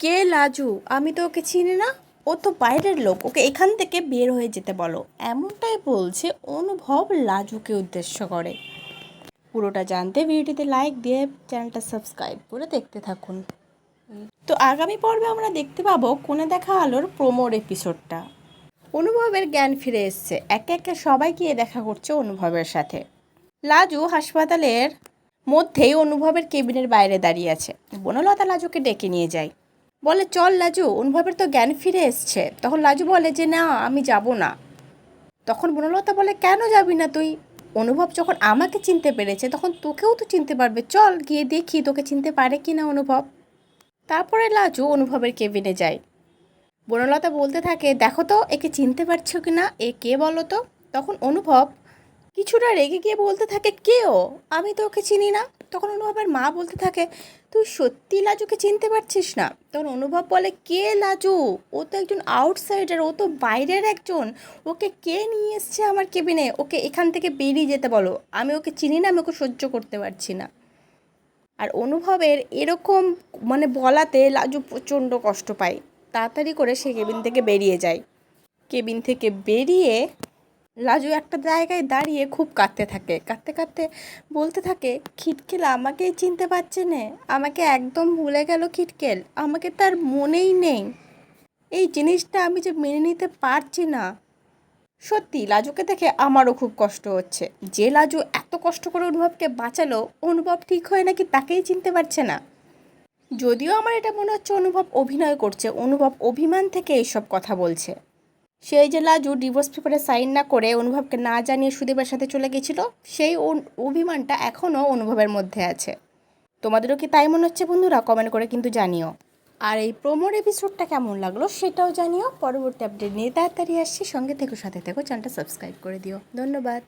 কে লাজু? আমি তো ওকে চিনি না। ও তো বাইরের লোক, ওকে এখান থেকে বের হয়ে যেতে বলো। এমনটাই বলছে অনুভব লাজুকে উদ্দেশ্য করে। পুরোটা জানতে ভিডিওটিতে লাইক দিয়ে চ্যানেলটা সাবস্ক্রাইব করে দেখতে থাকুন। তো আগামী পর্বে আমরা দেখতে পাবো কোণে দেখা আলোর প্রোমোর এপিসোডটা। অনুভবের জ্ঞান ফিরে এসছে, একে একে সবাই গিয়ে দেখা করছে অনুভবের সাথে। লাজু হাসপাতালের মধ্যেই অনুভবের কেবিনের বাইরে দাঁড়িয়ে আছে। বনলতা লাজুকে ডেকে নিয়ে যায়, বলে চল লাজু, অনুভবের তো জ্ঞান ফিরে এসছে। তখন লাজু বলে যে না, আমি যাব না। তখন বনলতা বলে কেন যাবি না তুই? অনুভব যখন আমাকে চিনতে পেরেছে তখন তোকেও তো চিনতে পারবে, চল গিয়ে দেখি তোকে চিনতে পারে কি না অনুভব। তারপরে লাজু অনুভবের কেবিনে যায়। বনলতা বলতে থাকে দেখো তো একে চিনতে পারছো কি না, এ কে বলো তো। তখন অনুভব কিছুটা রেগে গিয়ে বলতে থাকে কে ও, আমি তো ওকে চিনি না। তখন অনুভবের মা বলতে থাকে তুই সত্যি লাজুকে চিনতে পারছিস না? তখন অনুভব বলে কে লাজু? ও তো একজন আউটসাইডার, ও তো বাইরের একজন। ওকে কে নিয়ে এসছে আমার কেবিনে? ওকে এখান থেকে বেরিয়ে যেতে বলো, আমি ওকে চিনি না, আমি ওকে সহ্য করতে পারছি না। আর অনুভবের এরকম বলাতে লাজু প্রচণ্ড কষ্ট পায়। তাড়াতাড়ি করে সে কেবিন থেকে বেরিয়ে যায়। কেবিন থেকে বেরিয়ে লাজু একটা জায়গায় দাঁড়িয়ে খুব কাঁদতে থাকে। কাঁদতে কাঁদতে বলতে থাকে খিটকেল আমাকেই চিনতে পারছে না, আমাকে একদম ভুলে গেল খিটকেল, আমাকে তার মনেই নেই। এই জিনিসটা আমি যে মেনে নিতে পারছি না। সত্যি লাজুকে দেখে আমারও খুব কষ্ট হচ্ছে। যে লাজু এত কষ্ট করে অনুভবকে বাঁচালো, অনুভব ঠিক হয়ে নাকি তাকেই চিনতে পারছে না। যদিও আমার এটা মনে হচ্ছে অনুভব অভিনয় করছে, অনুভব অভিমান থেকে এইসব কথা বলছে। সেই যে লাজু ডিভোর্স পেপারে সাইন না করে অনুভবকে না জানিয়ে সুদীপের সাথে চলে গেছিল, সেই অভিমানটা এখনও অনুভবের মধ্যে আছে। তোমাদেরও কি তাই মনে হচ্ছে বন্ধুরা? কমেন্ট করে কিন্তু জানিও। আর এই প্রোমোর এপিসোডটা কেমন লাগলো সেটাও জানিও। পরবর্তী আপডেট নিয়ে তাড়াতাড়ি আসছি, সঙ্গে থেকো, সাথে থেকো, চ্যানেলটা সাবস্ক্রাইব করে দিও। ধন্যবাদ।